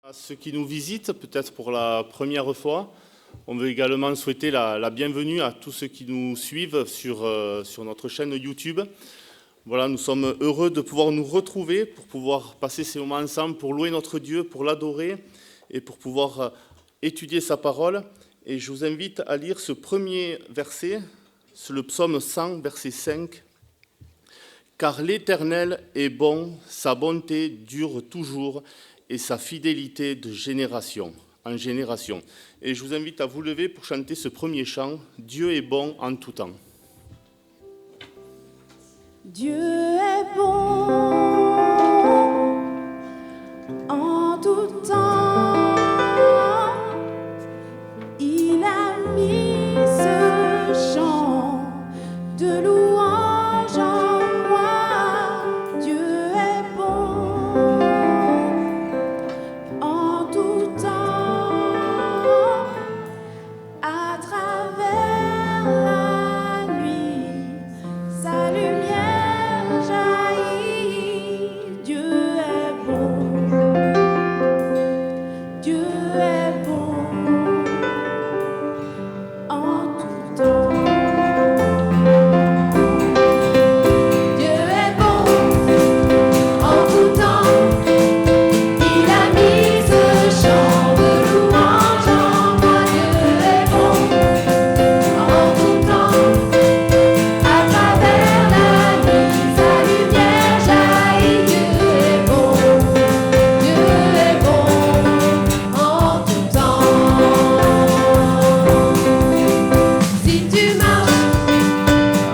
À ceux qui nous visitent, peut-être pour la première fois, on veut également souhaiter la bienvenue à tous ceux qui nous suivent sur notre chaîne YouTube. Voilà, nous sommes heureux de pouvoir nous retrouver, pour pouvoir passer ces moments ensemble, pour louer notre Dieu, pour l'adorer et pour pouvoir étudier sa parole. Et je vous invite à lire ce premier verset, c'est le psaume 100, verset 5. « Car l'Éternel est bon, sa bonté dure toujours, et sa fidélité de génération en génération. » Et je vous invite à vous lever pour chanter ce premier chant, « Dieu est bon en tout temps ». Dieu est bon en tout temps. Il a mis ce chant de louange en moi. Dieu est bon en tout temps. À travers la nuit, sa lumière jaillit. Dieu est bon. Dieu est bon en tout temps. Dieu est bon en tout temps. Il a mis ce chant de louange en moi. Dieu est bon en tout temps. À travers la nuit, sa lumière jaillit. Dieu est bon. Dieu est bon en tout temps. Si tu marches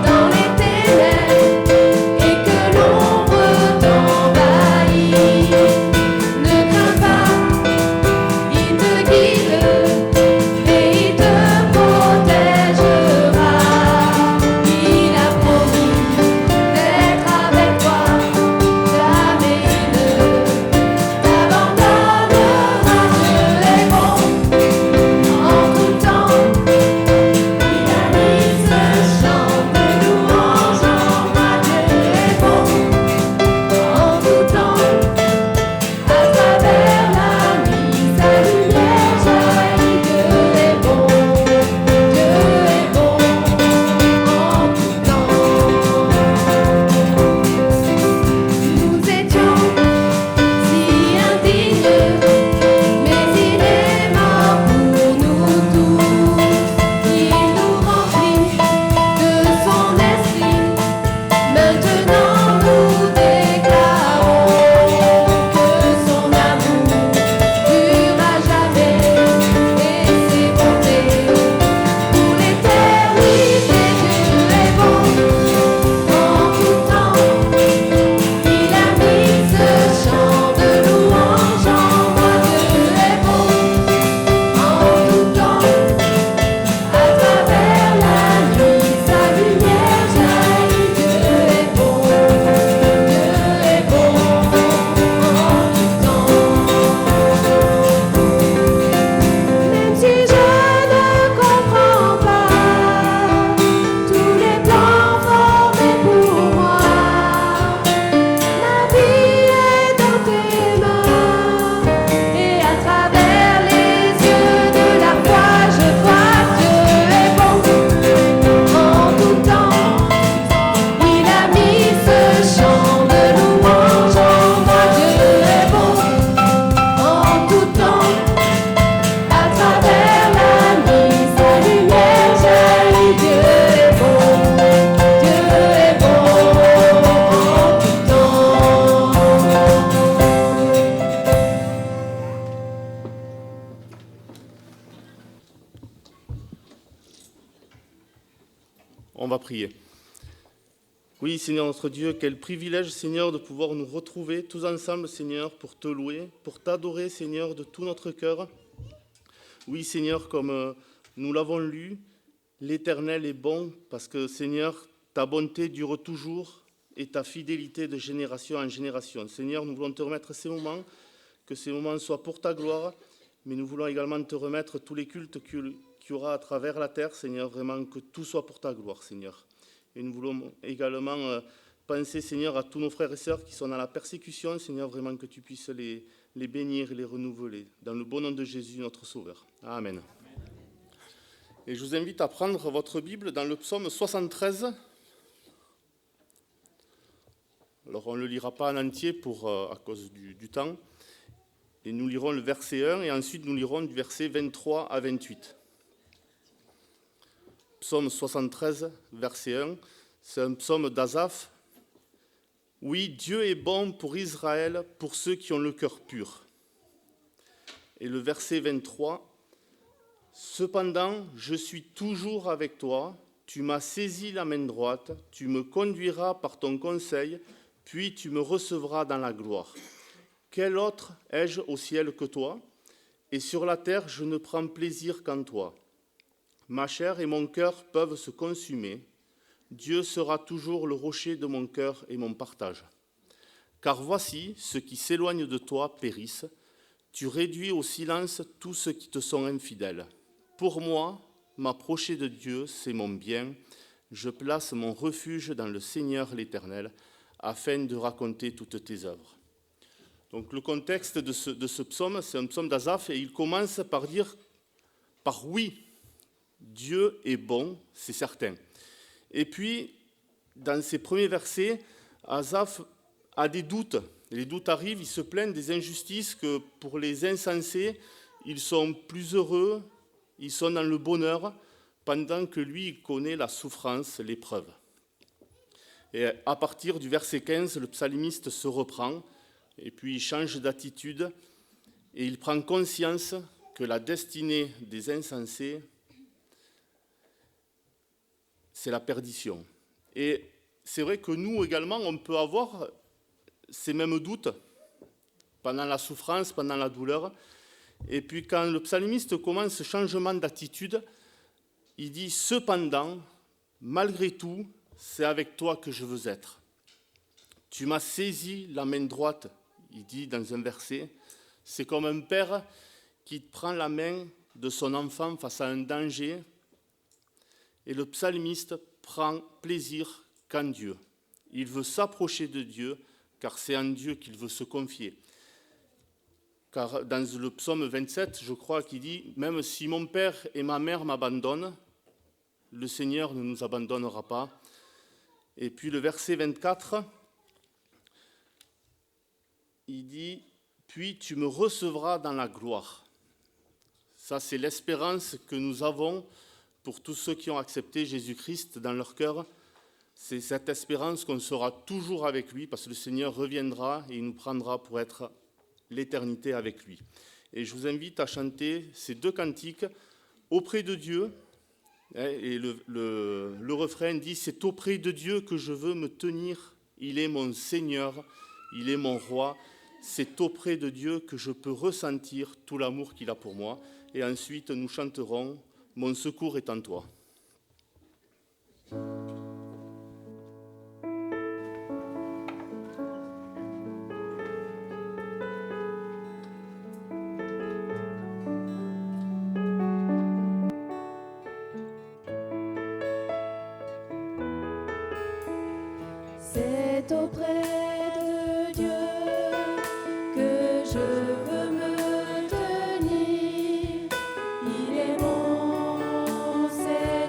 dans les ténèbres et que l'ombre t'envahit, ne crains pas, il te guide et il te protégera. Il a promis d'être avec toi, jamais il ne t'abandonnera. Dieu est bon en tout temps. Il a mis ce chant de louange en moi. Dieu est bon en tout temps. À travers la nuit, sa lumière jaillit. Dieu est bon. Dieu est bon en tout temps. Nous étions si indignes, mais il est mort pour nous tous. Il nous remplit de son esprit. Maintenant nous déclarons que son amour dure à jamais et ses bontés pour l'éternité. Dieu est bon en tout temps. Il a mis ce chant de louange en moi. Dieu est bon en tout temps. À travers la nuit, sa lumière jaillit. Dieu est bon. Dieu est bon en tout temps. Même si je ne comprends pas tous les plans formés pour moi, ma vie est dans tes mains. Et à travers les yeux de la foi, je vois que Dieu est bon en tout temps. Il a mis ce chant de louange en moi. Dieu est bon en tout temps. À travers la nuit, sa lumière jaillit. Dieu est bon. Dieu est bon en tout temps. On va prier. Oui, Seigneur notre Dieu, quel privilège, Seigneur, de pouvoir nous retrouver tous ensemble, Seigneur, pour te louer, pour t'adorer, Seigneur, de tout notre cœur. Oui, Seigneur, comme nous l'avons lu, l'Éternel est bon parce que, Seigneur, ta bonté dure toujours et ta fidélité de génération en génération. Seigneur, nous voulons te remettre ces moments, que ces moments soient pour ta gloire, mais nous voulons également te remettre tous les cultes qu'il y aura à travers la terre, Seigneur, vraiment que tout soit pour ta gloire, Seigneur. Et nous voulons également penser, Seigneur, à tous nos frères et sœurs qui sont dans la persécution, Seigneur, vraiment que tu puisses les bénir et les renouveler. Dans le bon nom de Jésus, notre Sauveur. Amen. Et je vous invite à prendre votre Bible dans le psaume 73. Alors on ne le lira pas en entier à cause du temps. Et nous lirons le verset 1 et ensuite nous lirons du verset 23 à 28. Psaume 73, verset 1, c'est un psaume d'Asaph. Oui, Dieu est bon pour Israël, pour ceux qui ont le cœur pur. Et le verset 23, cependant, je suis toujours avec toi, tu m'as saisi la main droite, tu me conduiras par ton conseil, puis tu me recevras dans la gloire. Quel autre ai-je au ciel que toi? Et sur la terre, je ne prends plaisir qu'en toi. Ma chair et mon cœur peuvent se consumer. Dieu sera toujours le rocher de mon cœur et mon partage. Car voici, ceux qui s'éloignent de toi périssent. Tu réduis au silence tous ceux qui te sont infidèles. Pour moi, m'approcher de Dieu, c'est mon bien. Je place mon refuge dans le Seigneur l'Éternel, afin de raconter toutes tes œuvres. Donc le contexte de ce psaume, c'est un psaume d'Asaph, et il commence par dire, par oui, Dieu est bon, c'est certain. Et puis, dans ces premiers versets, Asaph a des doutes. Les doutes arrivent, il se plaint des injustices, que pour les insensés, ils sont plus heureux, ils sont dans le bonheur, pendant que lui, il connaît la souffrance, l'épreuve. Et à partir du verset 15, le psalmiste se reprend, et puis il change d'attitude, et il prend conscience que la destinée des insensés, c'est la perdition. Et c'est vrai que nous également, on peut avoir ces mêmes doutes pendant la souffrance, pendant la douleur. Et puis quand le psalmiste commence ce changement d'attitude, il dit « Cependant, malgré tout, c'est avec toi que je veux être. Tu m'as saisi la main droite. » Il dit dans un verset, c'est comme un père qui prend la main de son enfant face à un danger. Et le psalmiste prend plaisir qu'en Dieu. Il veut s'approcher de Dieu, car c'est en Dieu qu'il veut se confier. Car dans le psaume 27, je crois qu'il dit « Même si mon père et ma mère m'abandonnent, le Seigneur ne nous abandonnera pas. » Et puis le verset 24, il dit « Puis tu me recevras dans la gloire. » Ça, c'est l'espérance que nous avons pour tous ceux qui ont accepté Jésus-Christ dans leur cœur. C'est cette espérance qu'on sera toujours avec lui, parce que le Seigneur reviendra et il nous prendra pour être l'éternité avec lui. Et je vous invite à chanter ces deux cantiques auprès de Dieu. Et le refrain dit « C'est auprès de Dieu que je veux me tenir. Il est mon Seigneur, il est mon roi. C'est auprès de Dieu que je peux ressentir tout l'amour qu'il a pour moi. » Et ensuite, nous chanterons « Mon secours est en toi ». C'est auprès de Dieu que je veux me tenir. Il est mon Seigneur.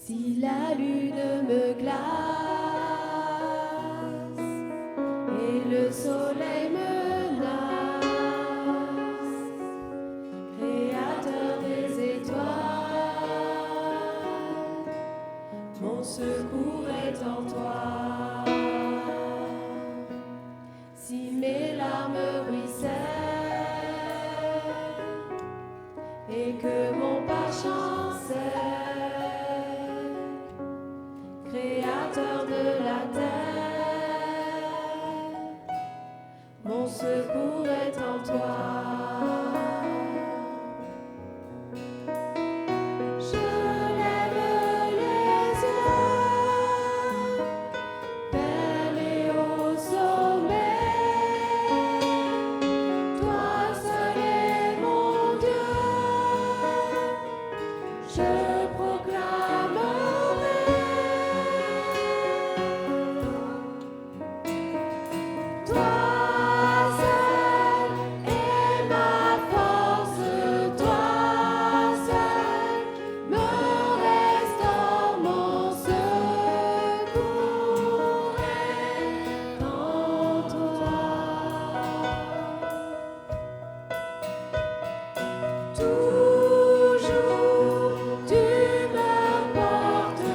Si la lune me glace et le soleil menace, Créateur des étoiles, mon secours est en toi. Si mes larmes ruissellent et que mon pas chancelle, Créateur de la terre, mon secours est en toi. Je lève les yeux vers les hauts sommets. Toi seul est mon Dieu. Je proclamerai toi seul est ma force, toi seul me restaure, mon secours est en toi. Toujours tu me portes,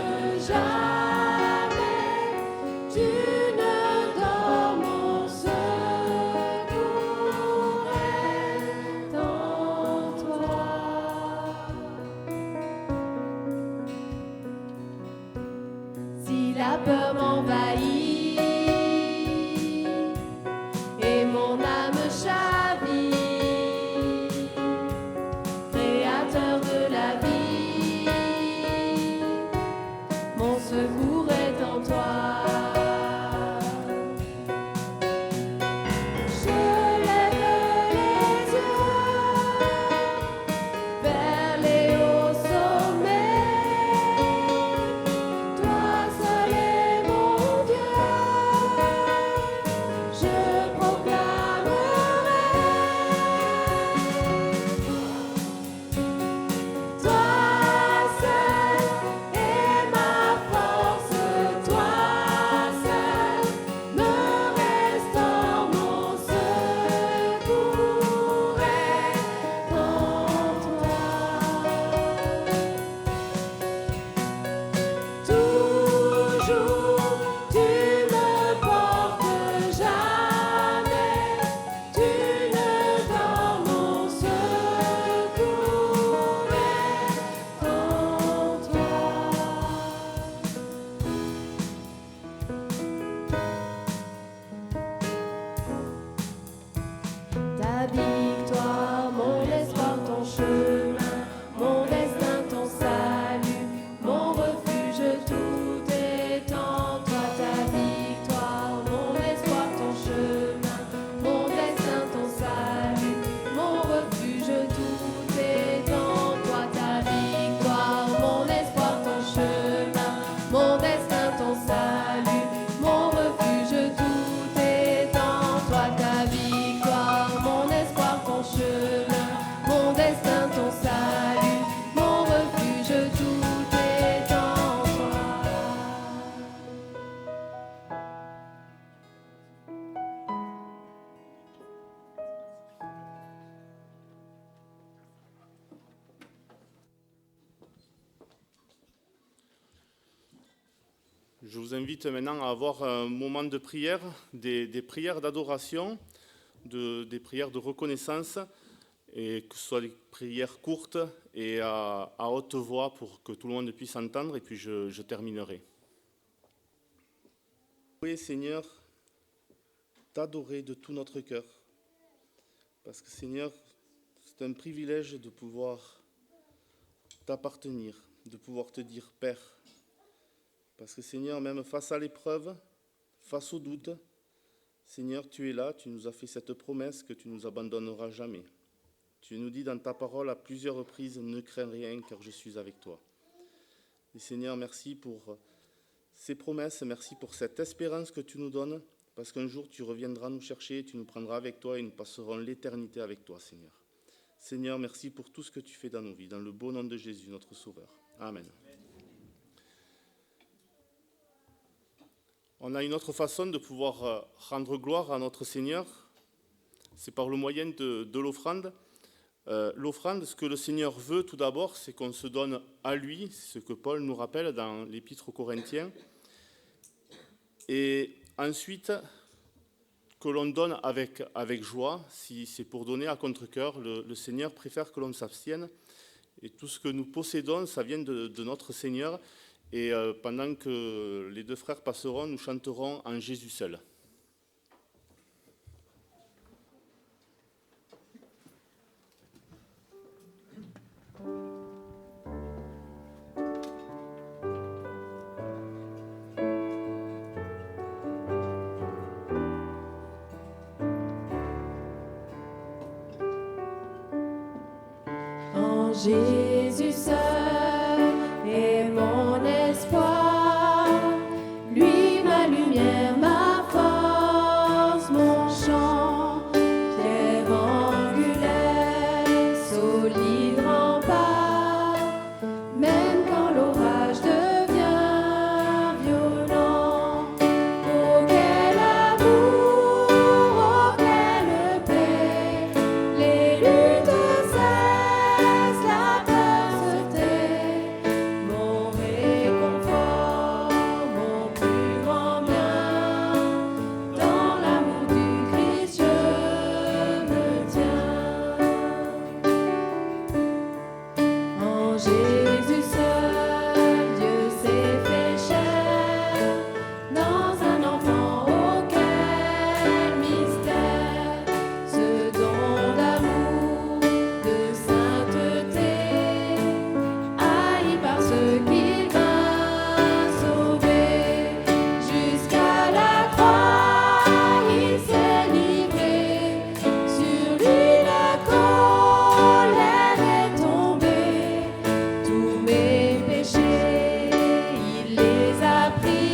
jamais tu ne dors, mon secours est en toi. Si la peur m'envahit et mon âme chavire, Créateur de la vie, mon secours est en toi. Je lève les yeux vers les hauts sommets. Toi seul est mon Dieu. Je proclamerai toi seul est ma force, toi seul me restaure, mon secours est en toi. Toujours tu me portes, jamais tu ne dors, mon secours est en toi. Ta victoire, mon espoir, ton chemin, mon destin, ton salut, mon refuge, tout est en toi. Ta victoire, mon espoir, ton chemin, mon destin, ton salut, mon refuge, tout est en toi. Ta victoire, mon espoir, ton chemin, mon destin, ton salut, mon refuge, tout est en toi. Ta victoire, mon espoir, ton chemin, mon destin, ton salut, mon refuge, tout est en toi. Je vous invite maintenant à avoir un moment de prière, des prières d'adoration, des prières de reconnaissance, et que ce soit des prières courtes et à haute voix pour que tout le monde puisse entendre, et puis je terminerai. Oui, Seigneur, t'adorer de tout notre cœur, parce que Seigneur, c'est un privilège de pouvoir t'appartenir, de pouvoir te dire Père. Parce que Seigneur, même face à l'épreuve, face au doute, Seigneur, tu es là, tu nous as fait cette promesse que tu ne nous abandonneras jamais. Tu nous dis dans ta parole à plusieurs reprises, ne crains rien car je suis avec toi. Et Seigneur, merci pour ces promesses, merci pour cette espérance que tu nous donnes, parce qu'un jour tu reviendras nous chercher, tu nous prendras avec toi et nous passerons l'éternité avec toi, Seigneur. Seigneur, merci pour tout ce que tu fais dans nos vies, dans le beau nom de Jésus, notre Sauveur. Amen. On a une autre façon de pouvoir rendre gloire à notre Seigneur, c'est par le moyen de l'offrande. L'offrande, ce que le Seigneur veut tout d'abord, c'est qu'on se donne à lui, c'est ce que Paul nous rappelle dans l'Épître aux Corinthiens, et ensuite que l'on donne avec joie. Si c'est pour donner à contre-cœur, le Seigneur préfère que l'on s'abstienne, et tout ce que nous possédons, ça vient de notre Seigneur. Et pendant que les deux frères passeront, nous chanterons en Jésus seul. En Jésus seul est mon espoir, lui ma lumière, ma force, mon chant, pierre angulaire, solide rempart, même quand l'orage devient violent. Oh quel amour, oh quelle paix, les luttes cessent, la peur se tait, mon réconfort, mon plus grand bien, dans l'amour du Christ je me tiens. En Jésus seul, Dieu s'est fait chair, dans un enfant, oh quel mystère, ce don d'amour, de sainteté, haï par ceux qu'il vint sauver, jusqu'à la croix il s'est livré, sur lui la colère est tombée, tous mes péchés il les a pris,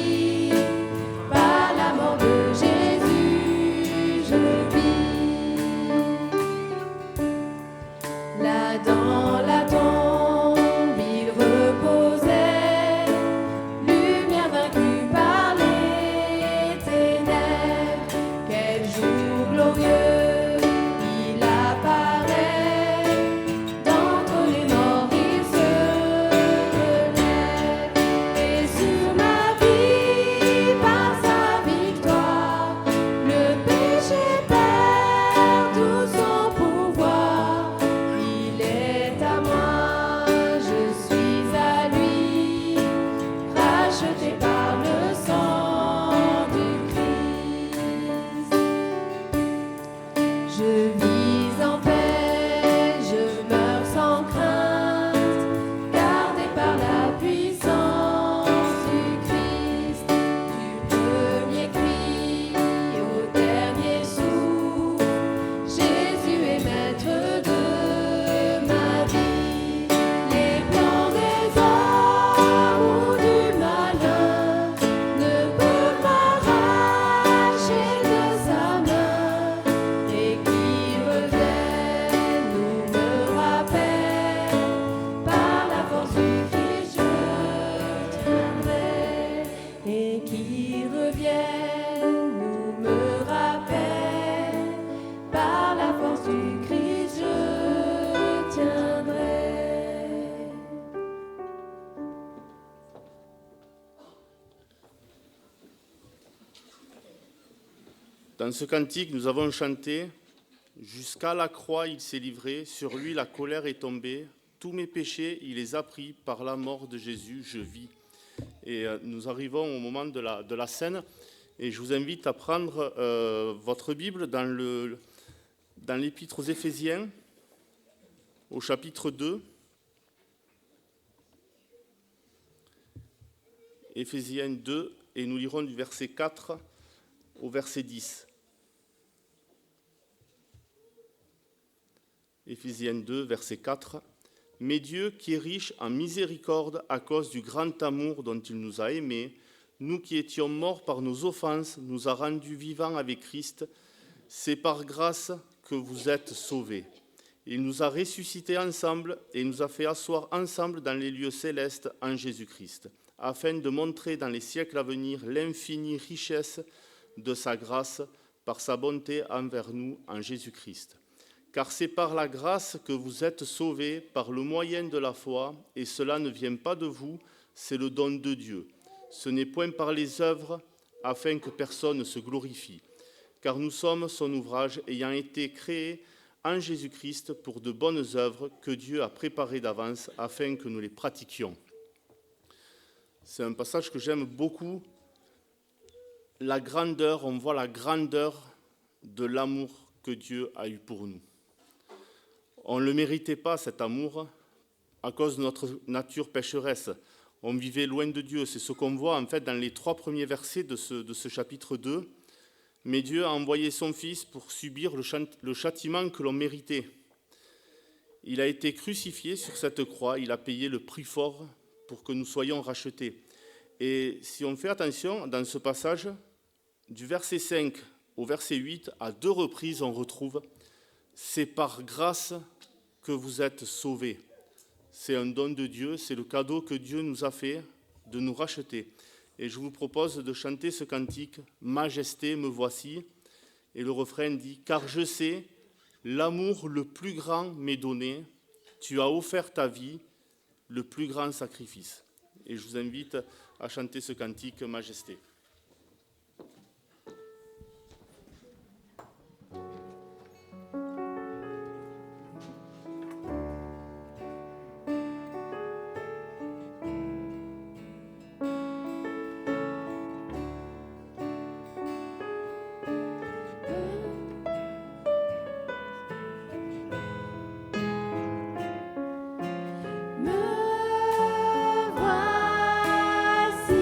par la mort de Jésus je vis. Là dans la tombe il reposait, lumière vaincue par les ténèbres, quel jour glorieux il apparaît, d'entre les morts il se relève, et sur ma vie par sa victoire, le péché perd tout son pouvoir. Il est à moi, je suis à lui, racheté par le sang du Christ. Je vis en paix, je meurs sans crainte, gardé par la puissance du Christ, du premier cri au dernier souffle. Jésus est maître de ma vie. Les plans des hommes ou du malin ne peuvent m'arracher de sa main, et qui reviennent nous me rappellent, par la force du Christ je tiendrai, et qui reviennent nous me rappellent, par la force du Christ je tiendrai. Dans ce cantique, nous avons chanté « Jusqu'à la croix, il s'est livré, sur lui la colère est tombée, tous mes péchés, il les a pris, par la mort de Jésus, je vis ». Et nous arrivons au moment de la scène, et je vous invite à prendre votre Bible dans l'Épître aux Éphésiens, au chapitre 2. Éphésiens 2, et nous lirons du verset 4 au verset 10. Éphésiens 2, verset 4. « Mais Dieu, qui est riche en miséricorde à cause du grand amour dont il nous a aimés, nous qui étions morts par nos offenses, nous a rendus vivants avec Christ. C'est par grâce que vous êtes sauvés. Il nous a ressuscités ensemble et nous a fait asseoir ensemble dans les lieux célestes en Jésus-Christ, afin de montrer dans les siècles à venir l'infinie richesse de sa grâce par sa bonté envers nous en Jésus-Christ. Car c'est par la grâce que vous êtes sauvés, par le moyen de la foi, et cela ne vient pas de vous, c'est le don de Dieu. Ce n'est point par les œuvres, afin que personne ne se glorifie. Car nous sommes son ouvrage, ayant été créés en Jésus-Christ pour de bonnes œuvres que Dieu a préparées d'avance, afin que nous les pratiquions. C'est un passage que j'aime beaucoup. La grandeur, on voit la grandeur de l'amour que Dieu a eu pour nous. On ne le méritait pas, cet amour, à cause de notre nature pécheresse. On vivait loin de Dieu. C'est ce qu'on voit en fait dans les 3 premiers versets de ce chapitre 2. Mais Dieu a envoyé son Fils pour subir le châtiment que l'on méritait. Il a été crucifié sur cette croix, il a payé le prix fort pour que nous soyons rachetés. Et si on fait attention, dans ce passage, du verset 5 au verset 8, à 2 reprises, on retrouve « C'est par grâce que vous êtes sauvés ». C'est un don de Dieu, c'est le cadeau que Dieu nous a fait de nous racheter. Et je vous propose de chanter ce cantique « Majesté, me voici ». Et le refrain dit « Car je sais, l'amour le plus grand m'est donné, tu as offert ta vie, le plus grand sacrifice ». Et je vous invite à chanter ce cantique « Majesté ». Me voici.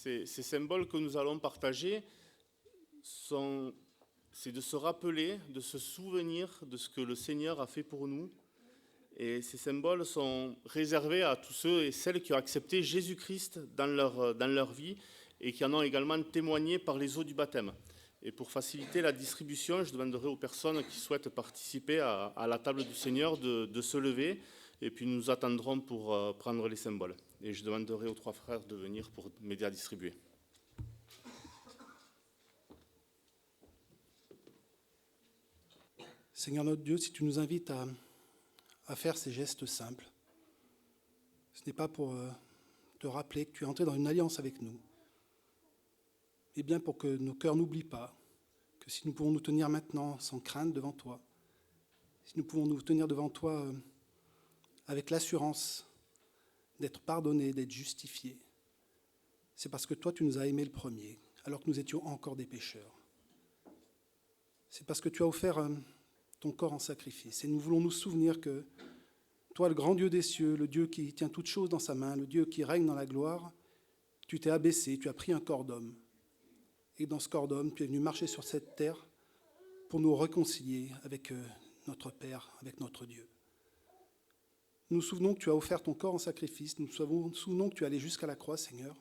Ces symboles que nous allons partager, c'est de se rappeler, de se souvenir de ce que le Seigneur a fait pour nous. Et ces symboles sont réservés à tous ceux et celles qui ont accepté Jésus-Christ dans leur vie et qui en ont également témoigné par les eaux du baptême. Et pour faciliter la distribution, je demanderai aux personnes qui souhaitent participer à la table du Seigneur de se lever. Et puis nous attendrons pour prendre les symboles. Et je demanderai aux 3 frères de venir pour m'aider à distribuer. Seigneur notre Dieu, si tu nous invites à faire ces gestes simples, ce n'est pas pour te rappeler que tu es entré dans une alliance avec nous, mais bien pour que nos cœurs n'oublient pas que si nous pouvons nous tenir maintenant sans crainte devant toi, si nous pouvons nous tenir devant toi avec l'assurance d'être pardonnés, d'être justifiés, c'est parce que toi tu nous as aimés le premier, alors que nous étions encore des pécheurs. C'est parce que tu as offert ton corps en sacrifice. Et nous voulons nous souvenir que toi, le grand Dieu des cieux, le Dieu qui tient toutes choses dans sa main, le Dieu qui règne dans la gloire, tu t'es abaissé, tu as pris un corps d'homme. Et dans ce corps d'homme, tu es venu marcher sur cette terre pour nous réconcilier avec notre Père, avec notre Dieu. Nous nous souvenons que tu as offert ton corps en sacrifice, nous nous souvenons que tu es allé jusqu'à la croix, Seigneur.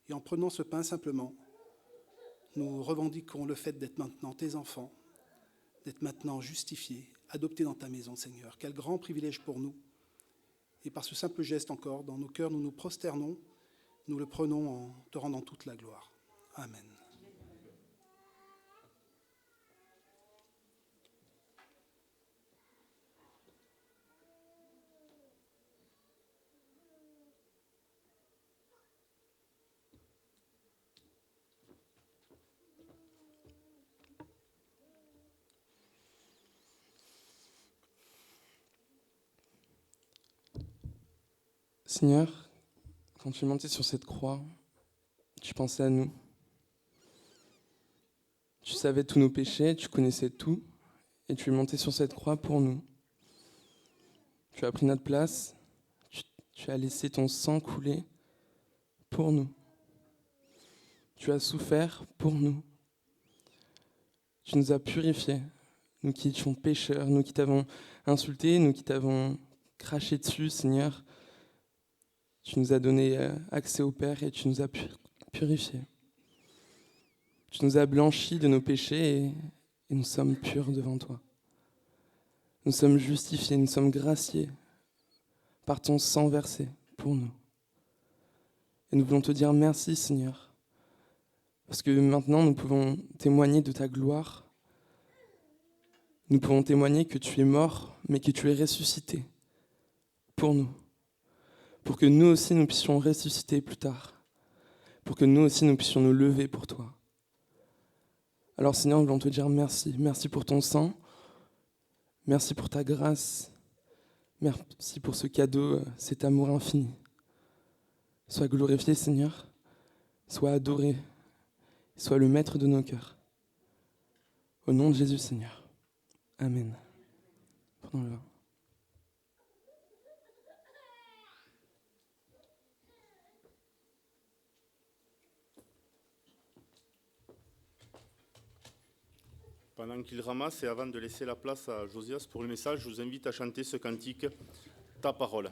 Et en prenant ce pain simplement, nous revendiquons le fait d'être maintenant tes enfants, d'être maintenant justifiés, adoptés dans ta maison, Seigneur. Quel grand privilège pour nous. Et par ce simple geste encore, dans nos cœurs, nous nous prosternons, nous le prenons en te rendant toute la gloire. Amen. Seigneur, quand tu es monté sur cette croix, tu pensais à nous. Tu savais tous nos péchés, tu connaissais tout, et tu es monté sur cette croix pour nous. Tu as pris notre place, tu as laissé ton sang couler pour nous. Tu as souffert pour nous. Tu nous as purifiés, nous qui étions pécheurs, nous qui t'avons insulté, nous qui t'avons craché dessus, Seigneur. Tu nous as donné accès au Père et tu nous as purifiés. Tu nous as blanchis de nos péchés et nous sommes purs devant toi. Nous sommes justifiés, nous sommes graciés par ton sang versé pour nous. Et nous voulons te dire merci, Seigneur, parce que maintenant nous pouvons témoigner de ta gloire. Nous pouvons témoigner que tu es mort, mais que tu es ressuscité pour nous. Pour que nous aussi nous puissions ressusciter plus tard, pour que nous aussi nous puissions nous lever pour toi. Alors Seigneur, nous voulons te dire merci. Merci pour ton sang, merci pour ta grâce, merci pour ce cadeau, cet amour infini. Sois glorifié Seigneur, sois adoré, sois le maître de nos cœurs. Au nom de Jésus Seigneur. Amen. Prenons le vin. Pendant qu'il ramasse et avant de laisser la place à Josias pour le message, je vous invite à chanter ce cantique « Ta parole ».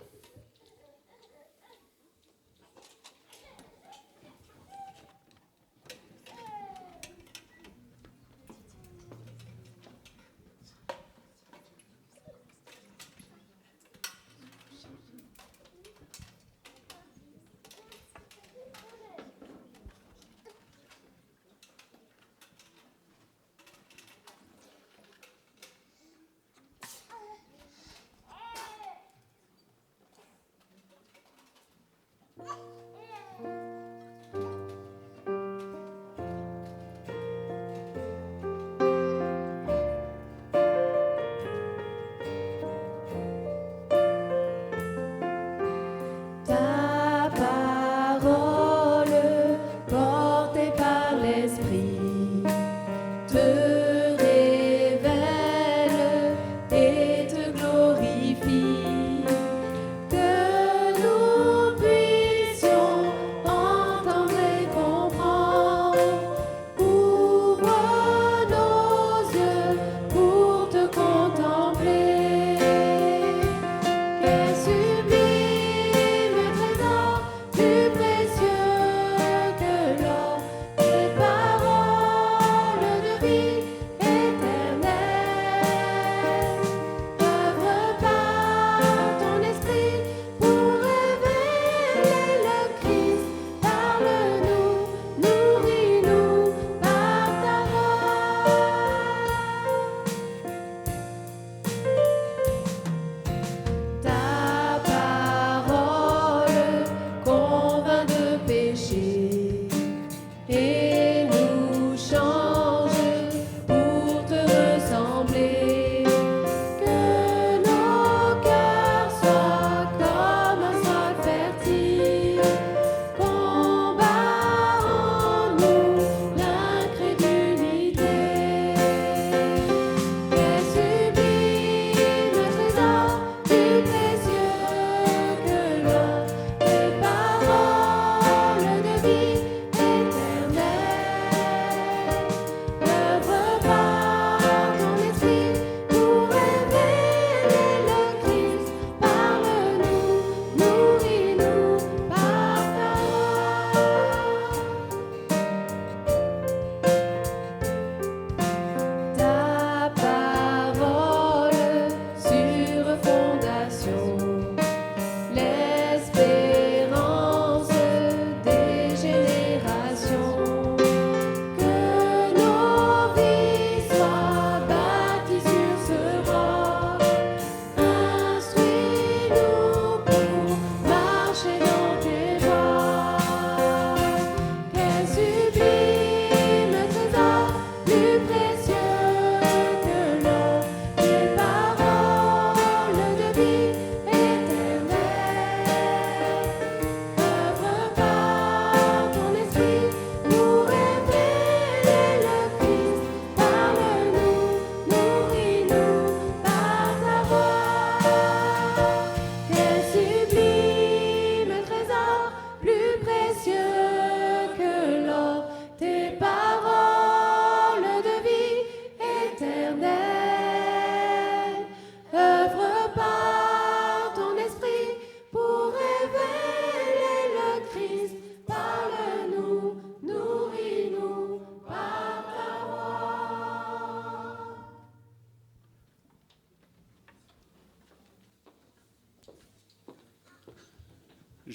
Ta parole, portée par l'Esprit, te révèle et te glorifie. Que nous puissions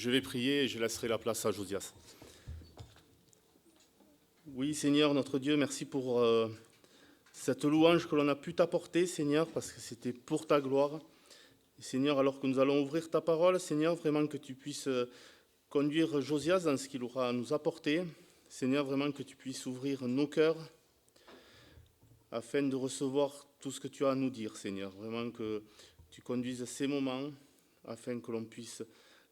je vais prier et je laisserai la place à Josias. Oui, Seigneur, notre Dieu, merci pour cette louange que l'on a pu t'apporter, Seigneur, parce que c'était pour ta gloire. Et Seigneur, alors que nous allons ouvrir ta parole, Seigneur, vraiment que tu puisses conduire Josias dans ce qu'il aura à nous apporter. Seigneur, vraiment que tu puisses ouvrir nos cœurs afin de recevoir tout ce que tu as à nous dire, Seigneur. Vraiment que tu conduises ces moments afin que l'on puisse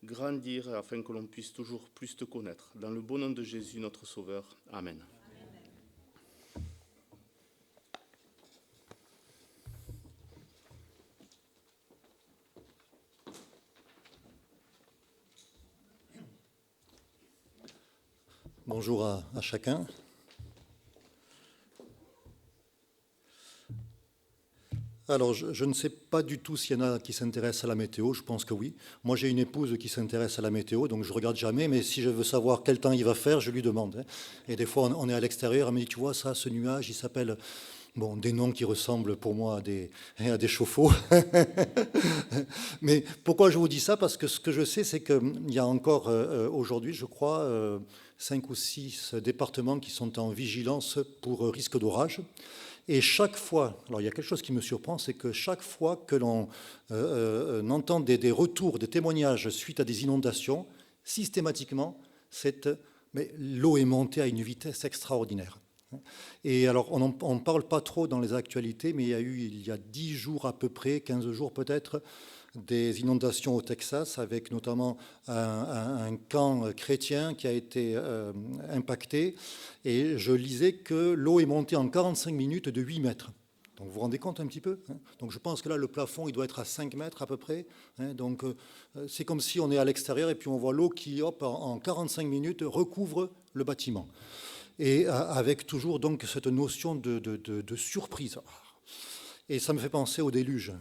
grandir, afin que l'on puisse toujours plus te connaître. Dans le beau nom de Jésus, notre Sauveur. Amen. Bonjour à chacun. Alors, je ne sais pas du tout s'il y en a qui s'intéressent à la météo, je pense que oui. Moi, j'ai une épouse qui s'intéresse à la météo, donc je ne regarde jamais, mais si je veux savoir quel temps il va faire, je lui demande. Et des fois, on est à l'extérieur, elle me dit, tu vois, ça, ce nuage, il s'appelle... Bon, des noms qui ressemblent pour moi à des chauffe-eau. Mais pourquoi je vous dis ça? Parce que ce que je sais, c'est qu'il y a encore aujourd'hui, je crois, 5 ou 6 départements qui sont en vigilance pour risque d'orage. Et chaque fois, alors il y a quelque chose qui me surprend, c'est que chaque fois que l'on entend des retours, des témoignages suite à des inondations, systématiquement, l'eau est montée à une vitesse extraordinaire. Et alors, on ne parle pas trop dans les actualités, mais il y a 10 jours à peu près, 15 jours peut-être, des inondations au Texas, avec notamment un camp chrétien qui a été impacté. Et je lisais que l'eau est montée en 45 minutes de 8 mètres. Donc vous vous rendez compte un petit peu, hein? Donc je pense que là, le plafond, il doit être à 5 mètres à peu près. Hein? Donc c'est comme si on est à l'extérieur et puis on voit l'eau qui, hop, en 45 minutes, recouvre le bâtiment. Et avec toujours donc cette notion de surprise. Et ça me fait penser au déluge,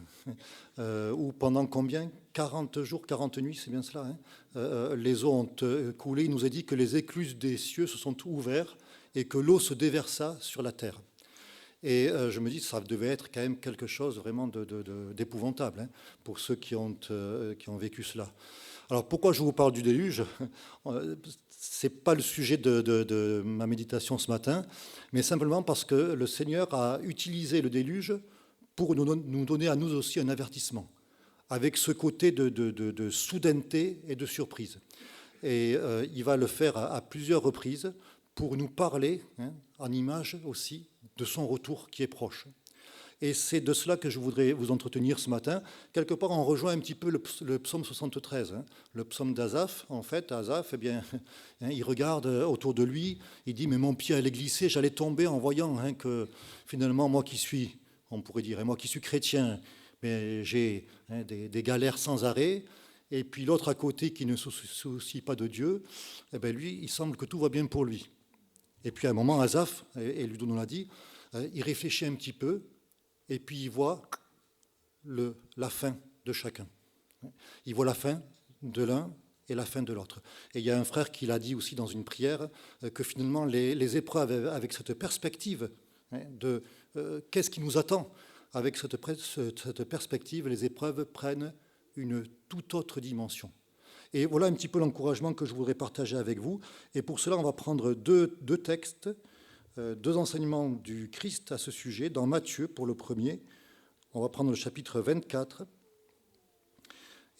où pendant combien? 40 jours, 40 nuits, c'est bien cela, hein, les eaux ont coulé. Il nous est dit que les écluses des cieux se sont ouvertes et que l'eau se déversa sur la terre. Et je me dis que ça devait être quand même quelque chose vraiment d'épouvantable, hein, pour ceux qui ont vécu cela. Alors pourquoi je vous parle du déluge? Ce n'est pas le sujet de ma méditation ce matin, mais simplement parce que le Seigneur a utilisé le déluge pour nous donner à nous aussi un avertissement, avec ce côté de soudaineté et de surprise. Et il va le faire à plusieurs reprises pour nous parler, hein, en image aussi, de son retour qui est proche. Et c'est de cela que je voudrais vous entretenir ce matin. Quelque part, on rejoint un petit peu le psaume 73, hein, le psaume d'Asaph. En fait, Asaph, eh bien, hein, il regarde autour de lui, il dit « Mais mon pied allait glisser, j'allais tomber en voyant, hein, que finalement, moi qui suis, on pourrait dire, moi qui suis chrétien, mais j'ai, hein, des galères sans arrêt. Et puis l'autre à côté qui ne se soucie pas de Dieu, eh bien, lui, il semble que tout va bien pour lui. » Et puis à un moment, Asaph, et Ludo nous l'a dit, il réfléchit un petit peu, et puis il voit la fin de chacun. Il voit la fin de l'un et la fin de l'autre. Et il y a un frère qui l'a dit aussi dans une prière, que finalement les épreuves avec cette perspective, hein, de qu'est-ce qui nous attend, avec cette perspective, les épreuves prennent une toute autre dimension. Et voilà un petit peu l'encouragement que je voudrais partager avec vous. Et pour cela, on va prendre deux textes, deux enseignements du Christ à ce sujet. Dans Matthieu, pour le premier, on va prendre le chapitre 24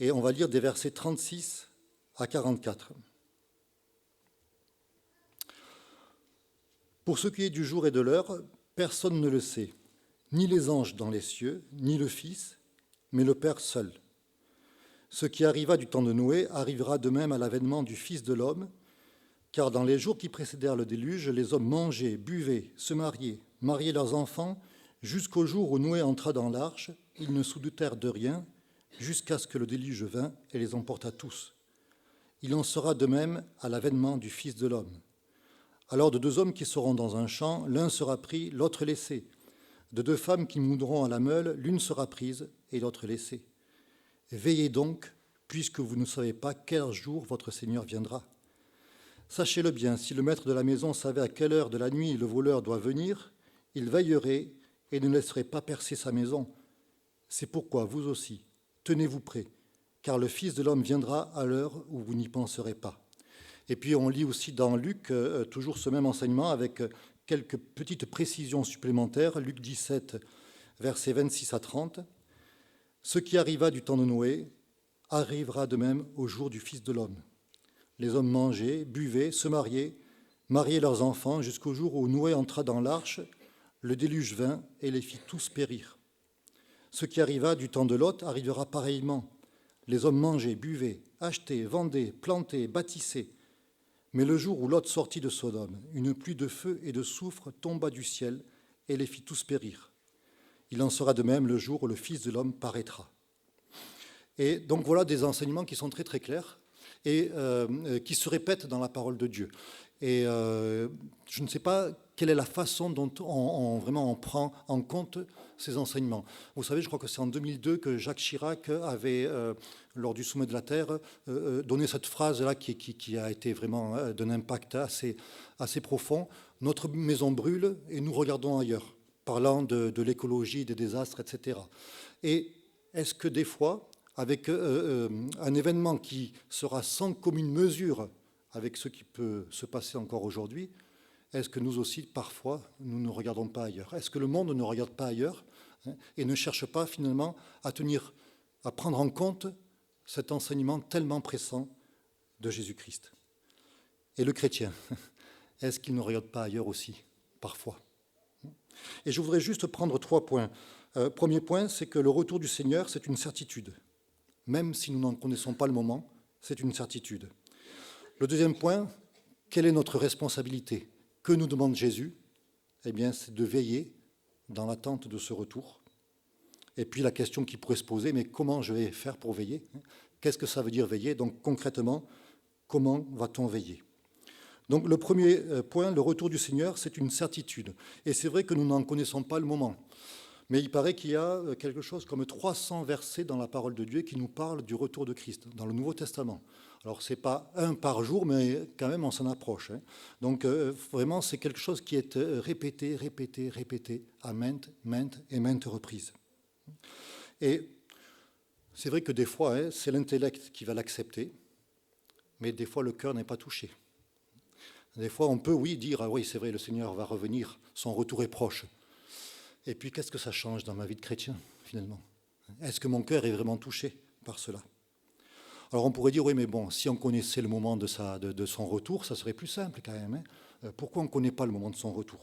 et on va lire des versets 36 à 44. Pour ce qui est du jour et de l'heure, personne ne le sait, ni les anges dans les cieux, ni le Fils, mais le Père seul. Ce qui arriva du temps de Noé arrivera de même à l'avènement du Fils de l'homme, car dans les jours qui précédèrent le déluge, les hommes mangeaient, buvaient, se mariaient leurs enfants, jusqu'au jour où Noé entra dans l'arche. Ils ne se doutèrent de rien, jusqu'à ce que le déluge vînt et les emporta tous. Il en sera de même à l'avènement du Fils de l'homme. Alors de 2 hommes qui seront dans un champ, l'un sera pris, l'autre laissé. De 2 femmes qui moudront à la meule, l'une sera prise et l'autre laissée. Veillez donc, puisque vous ne savez pas quel jour votre Seigneur viendra. Sachez-le bien, si le maître de la maison savait à quelle heure de la nuit le voleur doit venir, il veillerait et ne laisserait pas percer sa maison. C'est pourquoi vous aussi, tenez-vous prêts, car le Fils de l'homme viendra à l'heure où vous n'y penserez pas. Et puis on lit aussi dans Luc, toujours ce même enseignement, avec quelques petites précisions supplémentaires. Luc 17, versets 26 à 30. « Ce qui arriva du temps de Noé arrivera de même au jour du Fils de l'homme. Les hommes mangeaient, buvaient, se mariaient leurs enfants, jusqu'au jour où Noé entra dans l'arche, le déluge vint et les fit tous périr. Ce qui arriva du temps de Lot arrivera pareillement. Les hommes mangeaient, buvaient, achetaient, vendaient, plantaient, bâtissaient. Mais le jour où Lot sortit de Sodome, une pluie de feu et de soufre tomba du ciel et les fit tous périr. Il en sera de même le jour où le Fils de l'homme paraîtra. » Et donc voilà des enseignements qui sont très très clairs et qui se répètent dans la parole de Dieu. Et je ne sais pas quelle est la façon dont on prend en compte ces enseignements. Vous savez, je crois que c'est en 2002 que Jacques Chirac avait, lors du sommet de la Terre, donné cette phrase-là qui a été vraiment d'un impact assez profond. « Notre maison brûle et nous regardons ailleurs », parlant de l'écologie, des désastres, etc. Et est-ce que des fois, avec un événement qui sera sans commune mesure avec ce qui peut se passer encore aujourd'hui, est-ce que nous aussi, parfois, nous ne regardons pas ailleurs? Est-ce que le monde ne regarde pas ailleurs et ne cherche pas finalement à prendre en compte cet enseignement tellement pressant de Jésus-Christ? Et le chrétien, est-ce qu'il ne regarde pas ailleurs aussi, parfois? Et je voudrais juste prendre 3 points. Premier point, c'est que le retour du Seigneur, c'est une certitude. Même si nous n'en connaissons pas le moment, c'est une certitude. Le deuxième point, quelle est notre responsabilité? Que nous demande Jésus? Eh bien, c'est de veiller dans l'attente de ce retour. Et puis la question qui pourrait se poser, mais comment je vais faire pour veiller? Qu'est-ce que ça veut dire veiller? Donc concrètement, comment va-t-on veiller? Donc le premier point, le retour du Seigneur, c'est une certitude. Et c'est vrai que nous n'en connaissons pas le moment. Mais il paraît qu'il y a quelque chose comme 300 versets dans la parole de Dieu qui nous parlent du retour de Christ, dans le Nouveau Testament. Alors, ce n'est pas un par jour, mais quand même, on s'en approche. Donc, vraiment, c'est quelque chose qui est répété à maintes reprises. Et c'est vrai que des fois, c'est l'intellect qui va l'accepter, mais des fois, le cœur n'est pas touché. Des fois, on peut, oui, dire, ah oui, c'est vrai, le Seigneur va revenir, son retour est proche. Et puis, qu'est-ce que ça change dans ma vie de chrétien, finalement? Est-ce que mon cœur est vraiment touché par cela? Alors, on pourrait dire, oui, mais bon, si on connaissait le moment de son retour, ça serait plus simple quand même. Pourquoi on ne connaît pas le moment de son retour?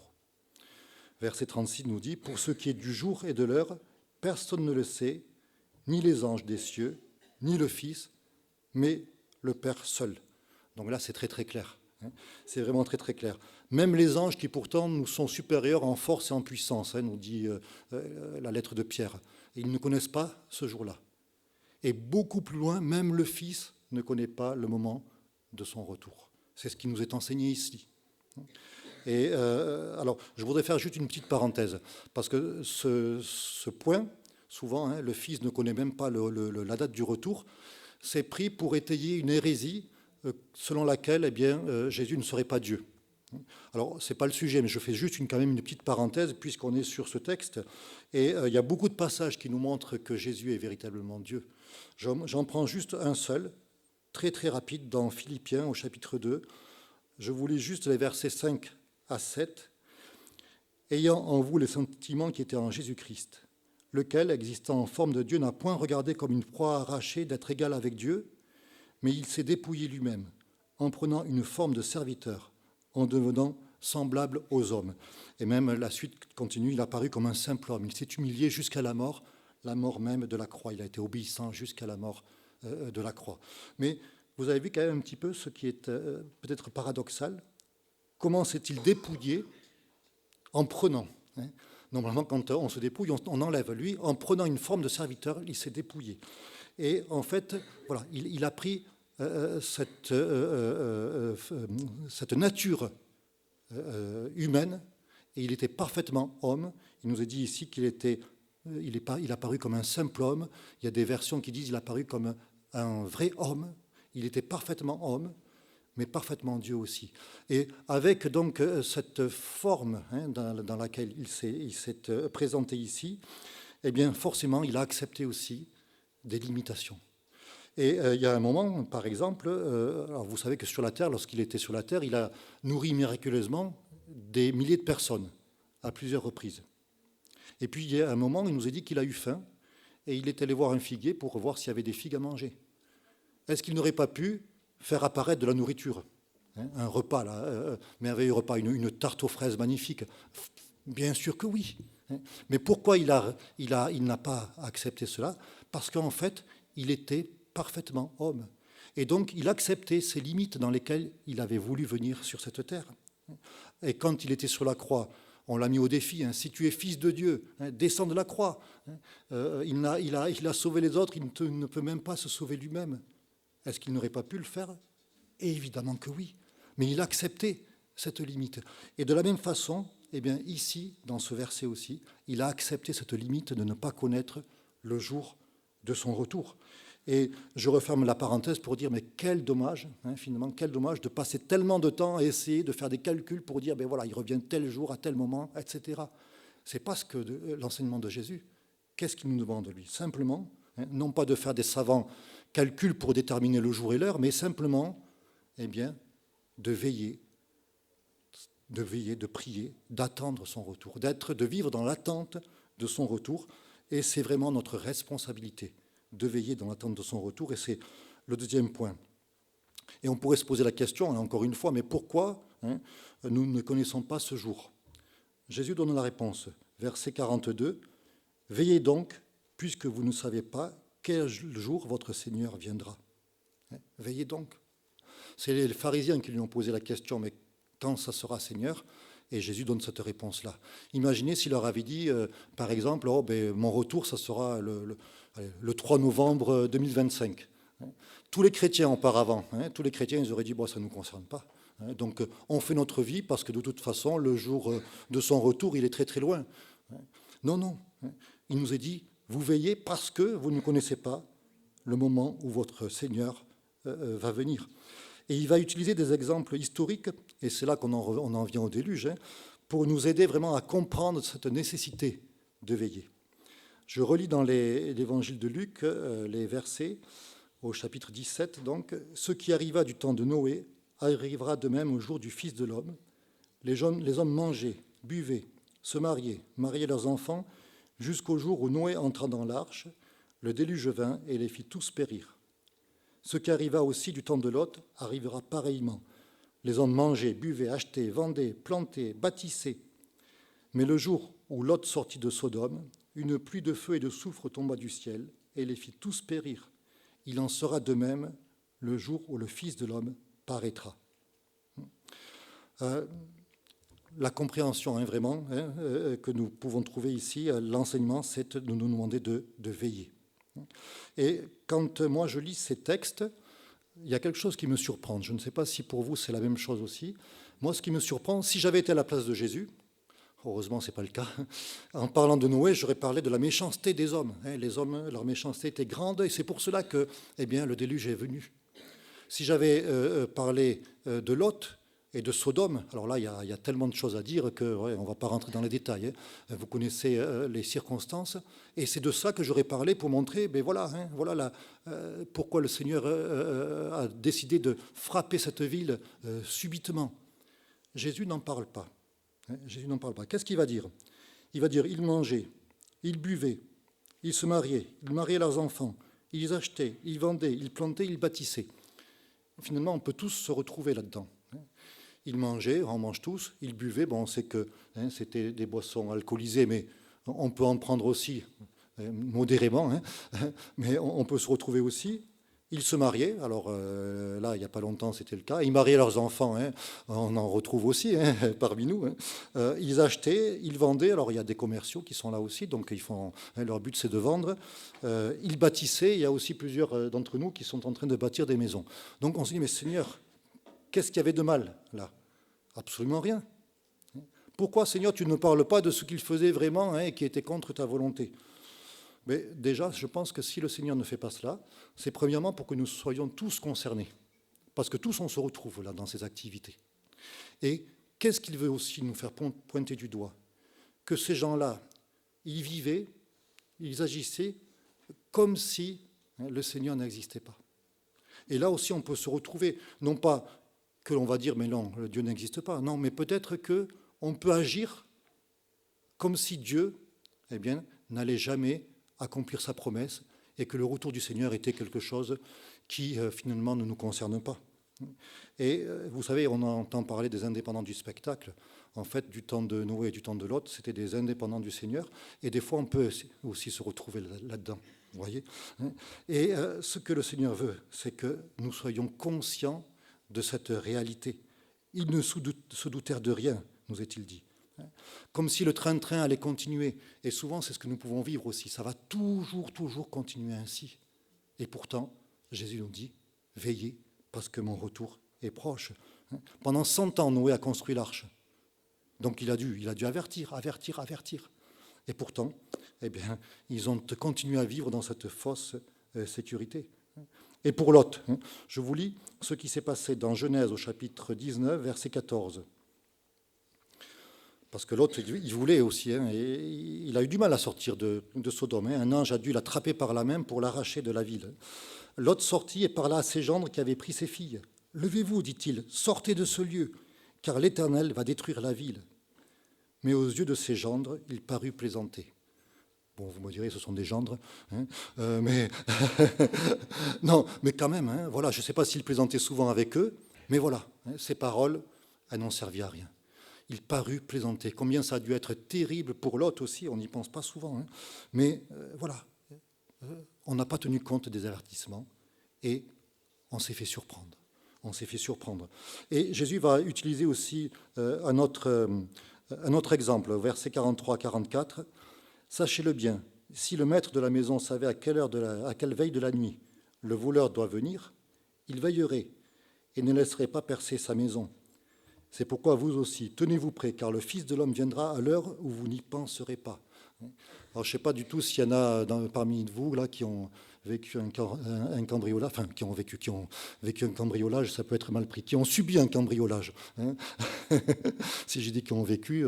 Verset 36 nous dit, « Pour ce qui est du jour et de l'heure, personne ne le sait, ni les anges des cieux, ni le Fils, mais le Père seul. » Donc là, c'est très très clair. C'est vraiment très très clair. Même les anges qui pourtant nous sont supérieurs en force et en puissance, nous dit la lettre de Pierre, ils ne connaissent pas ce jour-là. Et beaucoup plus loin, même le Fils ne connaît pas le moment de son retour. C'est ce qui nous est enseigné ici. Et alors, je voudrais faire juste une petite parenthèse, parce que ce point, souvent, le Fils ne connaît même pas la date du retour, c'est pris pour étayer une hérésie selon laquelle eh bien, Jésus ne serait pas Dieu. Alors, ce n'est pas le sujet, mais je fais juste quand même une petite parenthèse, puisqu'on est sur ce texte. Et il y a beaucoup de passages qui nous montrent que Jésus est véritablement Dieu. J'en prends juste un seul, très très rapide, dans Philippiens, au chapitre 2. Je vous lis juste les versets 5 à 7. « Ayant en vous les sentiments qui étaient en Jésus-Christ, lequel, existant en forme de Dieu, n'a point regardé comme une proie arrachée d'être égal avec Dieu, mais il s'est dépouillé lui-même, en prenant une forme de serviteur, en devenant semblable aux hommes. » Et même la suite continue, il a paru comme un simple homme. Il s'est humilié jusqu'à la mort même de la croix. Il a été obéissant jusqu'à la mort de la croix. Mais vous avez vu quand même un petit peu ce qui est peut-être paradoxal. Comment s'est-il dépouillé en prenant? Normalement, quand on se dépouille, on enlève. Lui, en prenant une forme de serviteur, il s'est dépouillé. Et en fait, voilà, il a pris cette nature humaine, et il était parfaitement homme. Il nous est dit ici il a paru comme un simple homme. Il y a des versions qui disent qu'il a paru comme un vrai homme. Il était parfaitement homme, mais parfaitement Dieu aussi. Et avec donc cette forme dans laquelle il s'est présenté ici, eh bien forcément, il a accepté aussi des limitations. Et il y a un moment, par exemple, alors vous savez que sur la terre, lorsqu'il était sur la terre, il a nourri miraculeusement des milliers de personnes à plusieurs reprises. Et puis il y a un moment, il nous a dit qu'il a eu faim et il est allé voir un figuier pour voir s'il y avait des figues à manger. Est-ce qu'il n'aurait pas pu faire apparaître de la nourriture, hein, un repas, là, merveilleux repas, une tarte aux fraises magnifique? Bien sûr que oui. Hein. Mais pourquoi il n'a pas accepté cela? Parce qu'en fait, il était parfaitement homme. Et donc, il acceptait ces limites dans lesquelles il avait voulu venir sur cette terre. Et quand il était sur la croix, on l'a mis au défi, hein, si tu es fils de Dieu, hein, descends de la croix. Hein. Il a sauvé les autres, il ne peut même pas se sauver lui-même. Est-ce qu'il n'aurait pas pu le faire? Évidemment que oui. Mais il acceptait cette limite. Et de la même façon, eh bien, ici, dans ce verset aussi, il a accepté cette limite de ne pas connaître le jour de son retour. Et je referme la parenthèse pour dire, mais quel dommage, hein, finalement, quel dommage de passer tellement de temps à essayer de faire des calculs pour dire, ben voilà, il revient tel jour, à tel moment, etc. C'est pas ce que l'enseignement de Jésus. Qu'est-ce qu'il nous demande, lui? Simplement, hein, non pas de faire des savants calculs pour déterminer le jour et l'heure, mais simplement, eh bien, de veiller, de prier, d'attendre son retour, de vivre dans l'attente de son retour. Et c'est vraiment notre responsabilité de veiller dans l'attente de son retour, et c'est le deuxième point. Et on pourrait se poser la question, encore une fois, mais pourquoi nous ne connaissons pas ce jour? Jésus donne la réponse, verset 42, « Veillez donc, puisque vous ne savez pas quel jour votre Seigneur viendra. » Veillez donc. C'est les pharisiens qui lui ont posé la question, mais quand ça sera, Seigneur? Et Jésus donne cette réponse-là. Imaginez s'il leur avait dit, par exemple, oh, ben, mon retour, ça sera le 3 novembre 2025. Tous les chrétiens auparavant, tous les chrétiens, ils auraient dit, bon, ça ne nous concerne pas. Donc, on fait notre vie parce que de toute façon, le jour de son retour, il est très très loin. Non, non. Il nous est dit, vous veillez parce que vous ne connaissez pas le moment où votre Seigneur va venir. Et il va utiliser des exemples historiques, et c'est là qu'on en vient au déluge, pour nous aider vraiment à comprendre cette nécessité de veiller. Je relis dans l'évangile de Luc les versets au chapitre 17. Donc, « Ce qui arriva du temps de Noé arrivera de même au jour du Fils de l'homme. Les hommes mangeaient, buvaient, se mariaient leurs enfants, jusqu'au jour où Noé entra dans l'arche. Le déluge vint et les fit tous périr. Ce qui arriva aussi du temps de Lot arrivera pareillement. Les hommes mangeaient, buvaient, achetaient, vendaient, plantaient, bâtissaient. Mais le jour où Lot sortit de Sodome, une pluie de feu et de soufre tomba du ciel et les fit tous périr. Il en sera de même le jour où le Fils de l'homme paraîtra. » La compréhension, vraiment, que nous pouvons trouver ici, l'enseignement, c'est de nous demander de veiller. Et quand moi je lis ces textes, il y a quelque chose qui me surprend. Je ne sais pas si pour vous c'est la même chose aussi. Moi, ce qui me surprend, si j'avais été à la place de Jésus, heureusement ce n'est pas le cas, en parlant de Noé, j'aurais parlé de la méchanceté des hommes. Les hommes, leur méchanceté était grande, et c'est pour cela que le déluge est venu. Si j'avais parlé de Lot et de Sodome, alors là, il y a tellement de choses à dire qu'on ne va pas rentrer dans les détails. Vous connaissez les circonstances, et c'est de ça que j'aurais parlé pour montrer, pourquoi le Seigneur a décidé de frapper cette ville subitement. Jésus n'en parle pas. Jésus n'en parle pas. Qu'est-ce qu'il va dire? Il va dire, ils mangeaient, ils buvaient, ils se mariaient, ils mariaient leurs enfants, ils achetaient, ils vendaient, ils plantaient, ils bâtissaient. Finalement, on peut tous se retrouver là-dedans. Ils mangeaient, on mange tous, ils buvaient, bon, on sait que c'était des boissons alcoolisées, mais on peut en prendre aussi modérément, mais on peut se retrouver aussi. Ils se mariaient, alors là, il n'y a pas longtemps, c'était le cas. Ils mariaient leurs enfants, on en retrouve aussi parmi nous. Ils achetaient, ils vendaient, alors il y a des commerciaux qui sont là aussi, donc ils font, leur but c'est de vendre. Ils bâtissaient, il y a aussi plusieurs d'entre nous qui sont en train de bâtir des maisons. Donc on se dit, mais Seigneur, qu'est-ce qu'il y avait de mal là? Absolument rien. Pourquoi, Seigneur, tu ne parles pas de ce qu'ils faisaient vraiment et qui était contre ta volonté? Mais déjà, je pense que si le Seigneur ne fait pas cela, c'est premièrement pour que nous soyons tous concernés. Parce que tous, on se retrouve là dans ces activités. Et qu'est-ce qu'il veut aussi nous faire pointer du doigt? Que ces gens-là, ils vivaient, ils agissaient comme si le Seigneur n'existait pas. Et là aussi, on peut se retrouver, non pas que l'on va dire, mais non, Dieu n'existe pas, non, mais peut-être qu'on peut agir comme si Dieu, eh bien, n'allait jamais accomplir sa promesse et que le retour du Seigneur était quelque chose qui, finalement, ne nous concerne pas. Et vous savez, on entend parler des indépendants du spectacle. En fait, du temps de Noé et du temps de Lot, c'était des indépendants du Seigneur. Et des fois, on peut aussi se retrouver là-dedans. Vous voyez ? Et ce que le Seigneur veut, c'est que nous soyons conscients de cette réalité. Ils ne se doutèrent de rien, nous est-il dit. Comme si le train-train allait continuer. Et souvent, c'est ce que nous pouvons vivre aussi. Ça va toujours continuer ainsi. Et pourtant, Jésus nous dit, veillez, parce que mon retour est proche. Pendant 100 ans, Noé a construit l'arche. Donc il a dû avertir. Et pourtant, eh bien, ils ont continué à vivre dans cette fausse sécurité. Et pour Lot, je vous lis ce qui s'est passé dans Genèse au chapitre 19, verset 14. Parce que Lot, il voulait aussi, et il a eu du mal à sortir de Sodome. Un ange a dû l'attraper par la main pour l'arracher de la ville. Lot sortit et parla à ses gendres qui avaient pris ses filles. « Levez-vous, dit-il, sortez de ce lieu, car l'Éternel va détruire la ville. » Mais aux yeux de ses gendres, il parut plaisanter. Bon, vous me direz, ce sont des gendres, mais non, mais quand même, voilà, je ne sais pas s'il plaisantait souvent avec eux, mais voilà, ces paroles, elles n'ont servi à rien. Il parut plaisanter. Combien ça a dû être terrible pour Lot aussi, on n'y pense pas souvent, mais voilà, on n'a pas tenu compte des avertissements et on s'est fait surprendre. Et Jésus va utiliser aussi un autre exemple, verset 43-44. « Sachez-le bien, si le maître de la maison savait à quelle veille de la nuit le voleur doit venir, il veillerait et ne laisserait pas percer sa maison. C'est pourquoi vous aussi, tenez-vous prêts, car le Fils de l'homme viendra à l'heure où vous n'y penserez pas. » Alors, je ne sais pas du tout s'il y en a parmi vous là, qui ont vécu un cambriolage, enfin, qui ont vécu un cambriolage, ça peut être mal pris, qui ont subi un cambriolage. Si j'ai dit qu'ils ont vécu,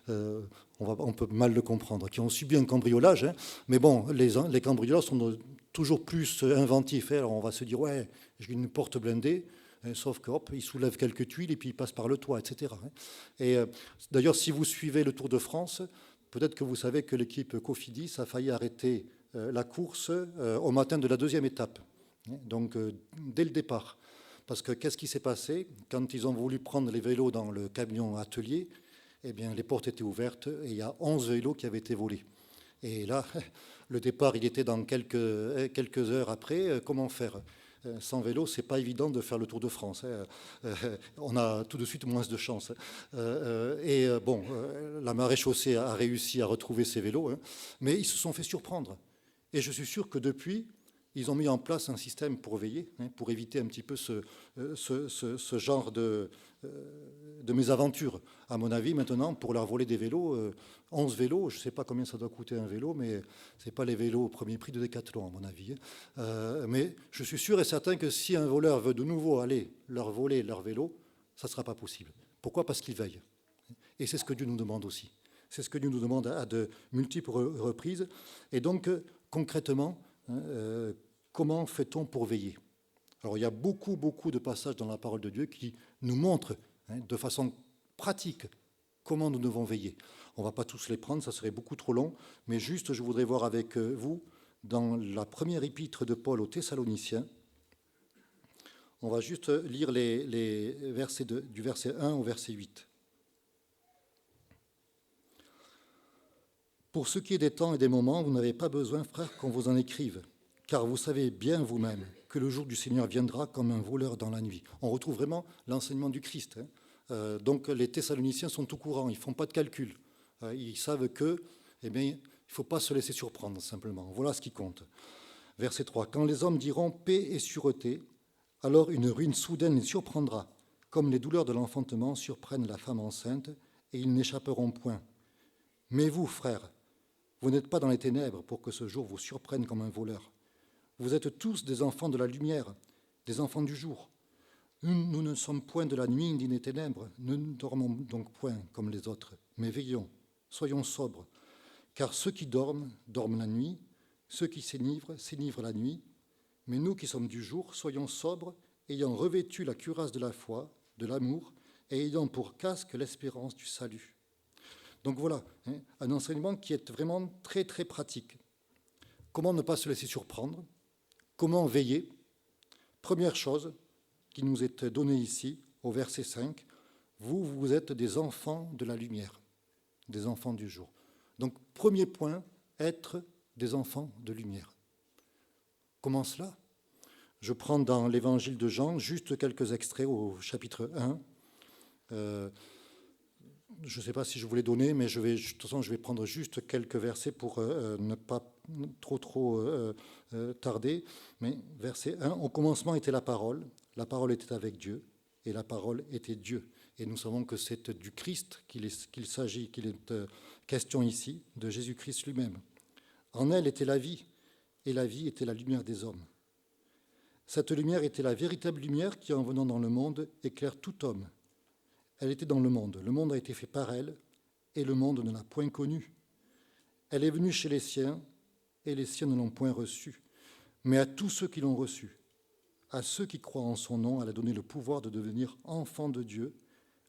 on peut mal le comprendre, qui ont subi un cambriolage. Mais bon, les cambrioleurs sont toujours plus inventifs. Alors, on va se dire, ouais, j'ai une porte blindée. Sauf que hop, il soulève quelques tuiles et puis il passe par le toit, etc. Et d'ailleurs, si vous suivez le Tour de France, peut-être que vous savez que l'équipe Cofidis a failli arrêter la course au matin de la deuxième étape, donc dès le départ. Parce que qu'est-ce qui s'est passé? Quand ils ont voulu prendre les vélos dans le camion atelier, eh bien, les portes étaient ouvertes et il y a 11 vélos qui avaient été volés. Et là, le départ, il était dans quelques heures après. Comment faire? Sans vélo, c'est pas évident de faire le Tour de France. On a tout de suite moins de chance. La maréchaussée a réussi à retrouver ses vélos, mais ils se sont fait surprendre. Et je suis sûr que depuis, ils ont mis en place un système pour veiller, pour éviter un petit peu ce genre de mésaventure. À mon avis, maintenant, pour leur voler des vélos, 11 vélos, je ne sais pas combien ça doit coûter un vélo, mais ce n'est pas les vélos au premier prix de Decathlon, à mon avis. Mais je suis sûr et certain que si un voleur veut de nouveau aller leur voler leur vélo, ça ne sera pas possible. Pourquoi? Parce qu'il veille. Et c'est ce que Dieu nous demande aussi. C'est ce que Dieu nous demande à de multiples reprises. Et donc, concrètement, comment fait-on pour veiller? Alors, il y a beaucoup de passages dans la parole de Dieu qui nous montrent de façon pratique comment nous devons veiller. On ne va pas tous les prendre, ça serait beaucoup trop long, mais juste, je voudrais voir avec vous, dans la première épître de Paul aux Thessaloniciens, on va juste lire les versets du verset 1 au verset 8. Pour ce qui est des temps et des moments, vous n'avez pas besoin, frères, qu'on vous en écrive, car vous savez bien vous-même que le jour du Seigneur viendra comme un voleur dans la nuit. On retrouve vraiment l'enseignement du Christ. Donc les Thessaloniciens sont au courant, ils ne font pas de calcul. Ils savent que, il ne faut pas se laisser surprendre simplement. Voilà ce qui compte. Verset 3. Quand les hommes diront paix et sûreté, alors une ruine soudaine les surprendra, comme les douleurs de l'enfantement surprennent la femme enceinte, et ils n'échapperont point. Mais vous, frères, vous n'êtes pas dans les ténèbres pour que ce jour vous surprenne comme un voleur. Vous êtes tous des enfants de la lumière, des enfants du jour. Nous ne sommes point de la nuit ni des ténèbres, nous ne dormons donc point comme les autres, mais veillons, soyons sobres, car ceux qui dorment, dorment la nuit, ceux qui s'enivrent, s'enivrent la nuit, Mais nous qui sommes du jour, soyons sobres, ayant revêtu la cuirasse de la foi, de l'amour, et ayant pour casque l'espérance du salut. Donc voilà, un enseignement qui est vraiment très très pratique. Comment ne pas se laisser surprendre? Comment veiller? Première chose qui nous est donnée ici, au verset 5, vous êtes des enfants de la lumière, des enfants du jour. Donc premier point, être des enfants de lumière. Comment cela? Je prends dans l'évangile de Jean juste quelques extraits au chapitre 1. Je ne sais pas si je vous les donner, mais de toute façon, je vais prendre juste quelques versets pour ne pas trop tarder. Mais verset 1, au commencement était la parole était avec Dieu, et la parole était Dieu. Et nous savons que c'est du Christ qu'il est question ici, de Jésus-Christ lui-même. En elle était la vie, et la vie était la lumière des hommes. Cette lumière était la véritable lumière qui, en venant dans le monde, éclaire tout homme. Elle était dans le monde a été fait par elle, et le monde ne l'a point connue. Elle est venue chez les siens, et les siens ne l'ont point reçue. Mais à tous ceux qui l'ont reçue, à ceux qui croient en son nom, elle a donné le pouvoir de devenir enfants de Dieu,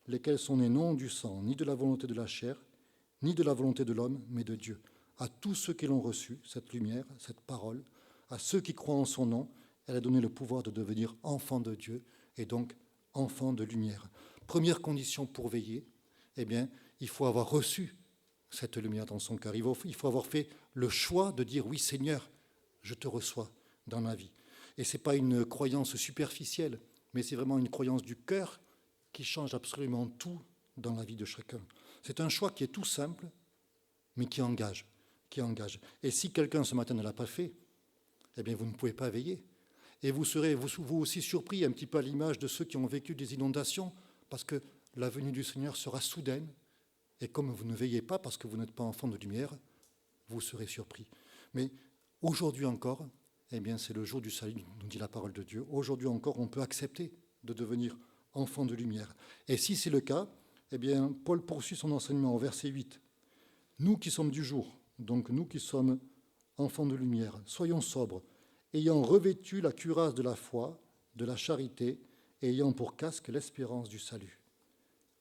lesquels sont nés non du sang, ni de la volonté de la chair, ni de la volonté de l'homme, mais de Dieu. À tous ceux qui l'ont reçue, cette lumière, cette parole, à ceux qui croient en son nom, elle a donné le pouvoir de devenir enfants de Dieu, et donc enfants de lumière. Première condition pour veiller, eh bien, il faut avoir reçu cette lumière dans son cœur. Il faut avoir fait le choix de dire « Oui, Seigneur, je te reçois dans ma vie ». Et ce n'est pas une croyance superficielle, mais c'est vraiment une croyance du cœur qui change absolument tout dans la vie de chacun. C'est un choix qui est tout simple, mais qui engage. Et si quelqu'un ce matin ne l'a pas fait, eh bien, vous ne pouvez pas veiller. Et vous serez vous aussi surpris, un petit peu à l'image de ceux qui ont vécu des inondations, parce que la venue du Seigneur sera soudaine, et comme vous ne veillez pas, parce que vous n'êtes pas enfant de lumière, vous serez surpris. Mais aujourd'hui encore, eh bien, c'est le jour du salut, nous dit la parole de Dieu. Aujourd'hui encore, on peut accepter de devenir enfant de lumière. Et si c'est le cas, eh bien, Paul poursuit son enseignement au verset 8. Nous qui sommes du jour, donc nous qui sommes enfants de lumière, soyons sobres, ayant revêtu la cuirasse de la foi, de la charité, et ayant pour casque l'espérance du salut.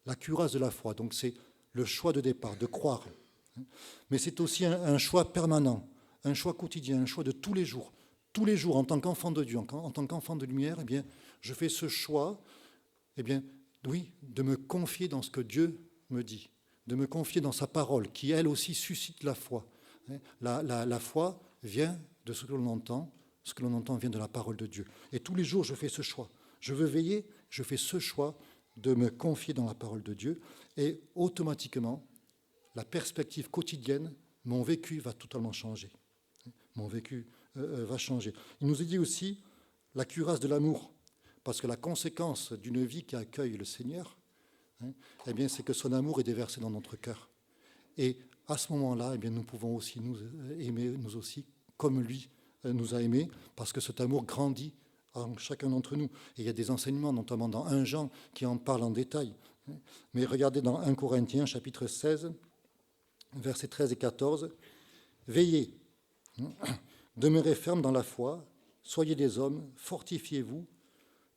La cuirasse de la foi, donc c'est le choix de départ, de croire. Mais c'est aussi un choix permanent, un choix quotidien, un choix de tous les jours. Tous les jours, en tant qu'enfant de Dieu, en tant qu'enfant de lumière, eh bien, je fais ce choix, eh bien, oui, de me confier dans ce que Dieu me dit, de me confier dans sa parole, qui elle aussi suscite la foi. La foi vient de ce que l'on entend vient de la parole de Dieu. Et tous les jours, je fais ce choix. Je veux veiller, je fais ce choix de me confier dans la parole de Dieu, et automatiquement, la perspective quotidienne, mon vécu va totalement changer. Mon vécu va changer. Il nous est dit aussi la cuirasse de l'amour, parce que la conséquence d'une vie qui accueille le Seigneur, eh bien, c'est que son amour est déversé dans notre cœur. Et à ce moment-là, eh bien, nous pouvons aussi nous aimer, nous aussi, comme lui nous a aimés, parce que cet amour grandit en chacun d'entre nous. Et il y a des enseignements, notamment dans 1 Jean, qui en parlent en détail. Mais regardez dans 1 Corinthiens, chapitre 16, versets 13 et 14. « Veillez, demeurez fermes dans la foi, soyez des hommes, fortifiez-vous,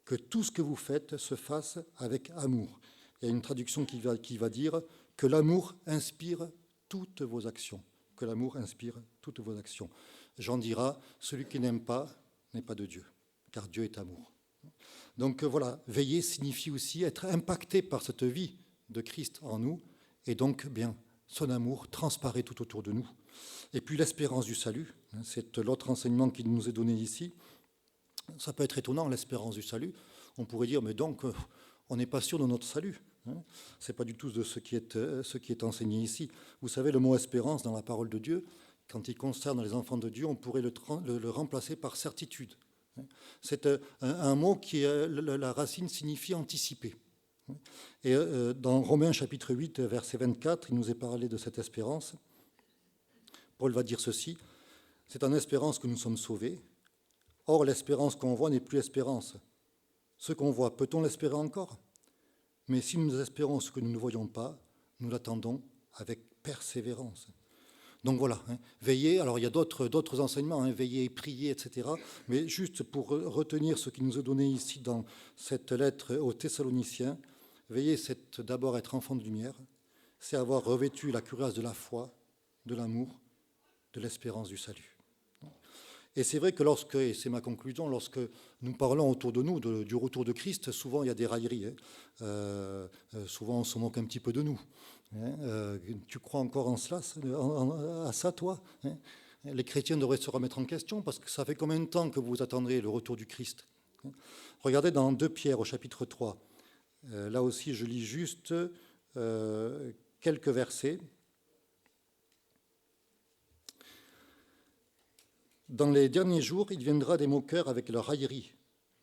que tout ce que vous faites se fasse avec amour. » Il y a une traduction qui va dire que l'amour inspire toutes vos actions. Que l'amour inspire toutes vos actions. Jean dira, celui qui n'aime pas n'est pas de Dieu, car Dieu est amour. Donc voilà, veiller signifie aussi être impacté par cette vie de Christ en nous, et donc bien son amour transparaît tout autour de nous. Et puis l'espérance du salut, c'est l'autre enseignement qui nous est donné ici. Ça peut être étonnant, l'espérance du salut. On pourrait dire, mais donc, on n'est pas sûr de notre salut. Ce n'est pas du tout de ce qui est enseigné ici. Vous savez, le mot espérance dans la parole de Dieu, quand il concerne les enfants de Dieu, on pourrait le remplacer par certitude. C'est un mot qui, la racine signifie anticiper. Et dans Romains chapitre 8, verset 24, il nous est parlé de cette espérance. Paul va dire ceci, « C'est en espérance que nous sommes sauvés. Or, l'espérance qu'on voit n'est plus espérance. Ce qu'on voit, peut-on l'espérer encore ? Mais si nous espérons ce que nous ne voyons pas, nous l'attendons avec persévérance. » Donc voilà, veillez. Alors il y a d'autres enseignements, veillez, priez, etc. Mais juste pour retenir ce qui nous est donné ici dans cette lettre aux Thessaloniciens, veillez, c'est d'abord être enfant de lumière, c'est avoir revêtu la cuirasse de la foi, de l'amour, de l'espérance du salut. Et c'est vrai que et c'est ma conclusion, lorsque nous parlons autour de nous du retour de Christ, souvent il y a des railleries. Souvent on se moque un petit peu de nous. Tu crois encore en cela, à ça, toi? Les chrétiens devraient se remettre en question, parce que ça fait combien de temps que vous attendrez le retour du Christ? Regardez dans 2 Pierre au chapitre 3. Là aussi, je lis juste quelques versets. Dans les derniers jours, il viendra des moqueurs avec leur raillerie,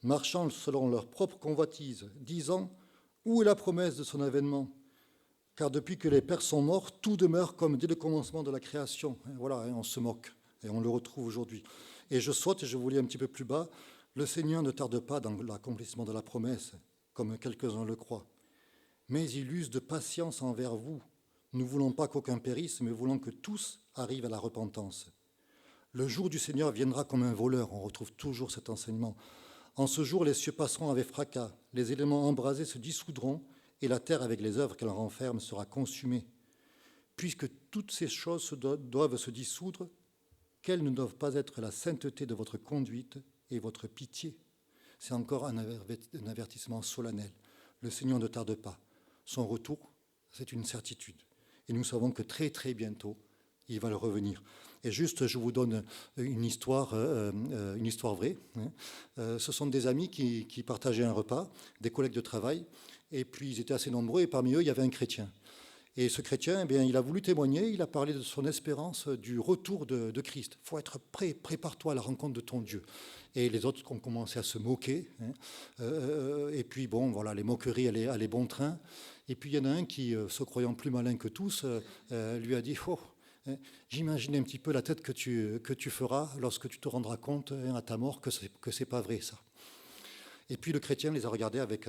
marchant selon leur propre convoitise, disant « Où est la promesse de son avènement ? Car depuis que les pères sont morts, tout demeure comme dès le commencement de la création. » Voilà, on se moque, et on le retrouve aujourd'hui. Et je saute, et je vous lis un petit peu plus bas, « Le Seigneur ne tarde pas dans l'accomplissement de la promesse, comme quelques-uns le croient, mais il use de patience envers vous. Nous ne voulons pas qu'aucun périsse, mais voulons que tous arrivent à la repentance. Le jour du Seigneur viendra comme un voleur. » On retrouve toujours cet enseignement. « En ce jour, les cieux passeront avec fracas, les éléments embrasés se dissoudront, et la terre avec les œuvres qu'elle renferme sera consumée. Puisque toutes ces choses doivent se dissoudre, quelles ne doivent pas être la sainteté de votre conduite et votre pitié ?» C'est encore un avertissement solennel. Le Seigneur ne tarde pas. Son retour, c'est une certitude. Et nous savons que très très bientôt, il va le revenir. Et juste, je vous donne une histoire vraie. Ce sont des amis qui partageaient un repas, des collègues de travail, et puis ils étaient assez nombreux, et parmi eux, il y avait un chrétien. Et ce chrétien, eh bien, il a voulu témoigner, il a parlé de son espérance du retour de Christ. Il faut être prêt, prépare-toi à la rencontre de ton Dieu. Et les autres ont commencé à se moquer. Et puis, bon, voilà, les moqueries allaient bon train. Et puis, il y en a un qui, se croyant plus malin que tous, lui a dit « Oh, j'imagine un petit peu la tête que tu feras lorsque tu te rendras compte à ta mort que c'est pas vrai, ça. » Et puis, le chrétien les a regardés avec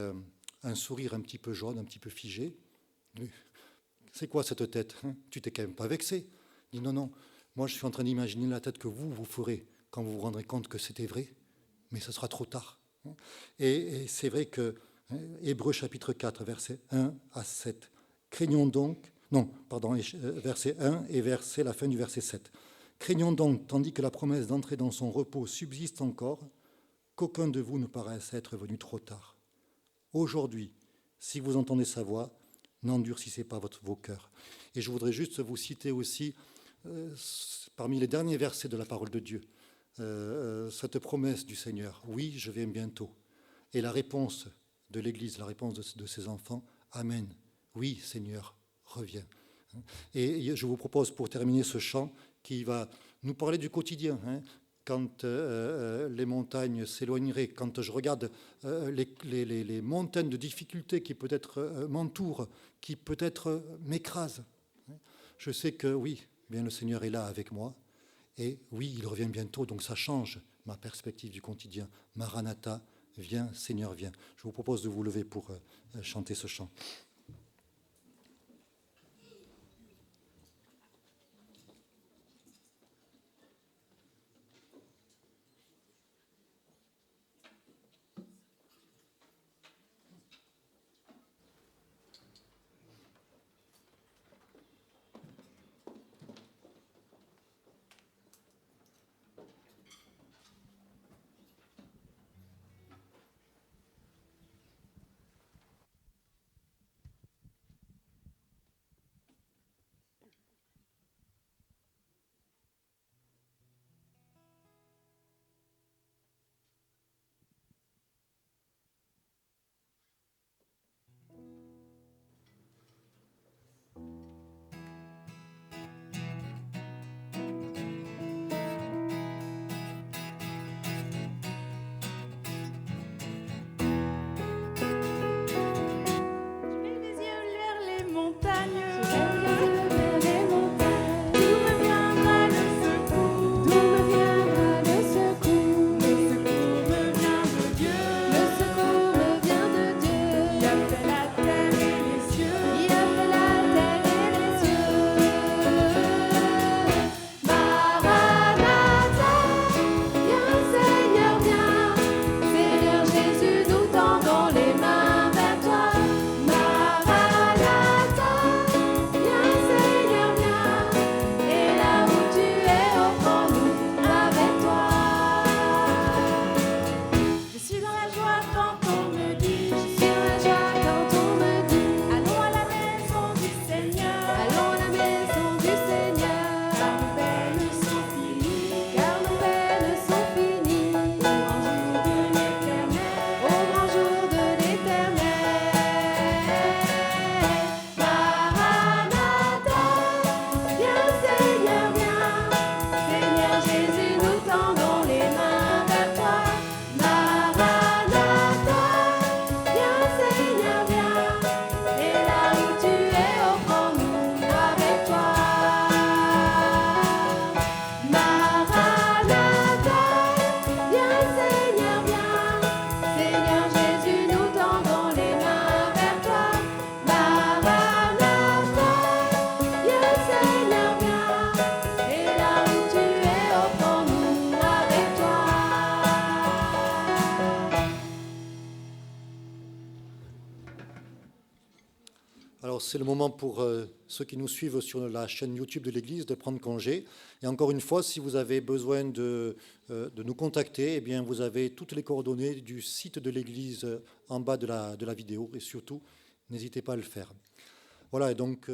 un sourire un petit peu jaune, un petit peu figé. « C'est quoi cette tête, Tu t'es quand même pas vexé ?» Il dit « Non, non, moi je suis en train d'imaginer la tête que vous ferez quand vous vous rendrez compte que c'était vrai, mais ce sera trop tard. » Et c'est vrai que Hébreux chapitre 4, versets 1 à 7. Craignons donc, verset 1 et la fin du verset 7. Craignons donc, tandis que la promesse d'entrer dans son repos subsiste encore, qu'aucun de vous ne paraisse être venu trop tard. Aujourd'hui, si vous entendez sa voix, n'endurcissez pas vos cœurs. Et je voudrais juste vous citer aussi, parmi les derniers versets de la parole de Dieu, cette promesse du Seigneur. Oui, je viens bientôt. Et la réponse de l'Église, la réponse de ses enfants, Amen. Oui, Seigneur, reviens. Et je vous propose pour terminer ce chant qui va nous parler du quotidien. Quand les montagnes s'éloigneraient, quand je regarde les montagnes de difficultés qui peut-être m'entourent, qui peut-être m'écrasent, je sais que oui, bien le Seigneur est là avec moi. Et oui, il revient bientôt, donc ça change ma perspective du quotidien. Maranatha, viens, Seigneur, viens. Je vous propose de vous lever pour chanter ce chant. Alors c'est le moment pour ceux qui nous suivent sur la chaîne YouTube de l'Église de prendre congé. Et encore une fois, si vous avez besoin de nous contacter, eh bien, vous avez toutes les coordonnées du site de l'Église en bas de la vidéo. Et surtout, n'hésitez pas à le faire. Voilà, et donc...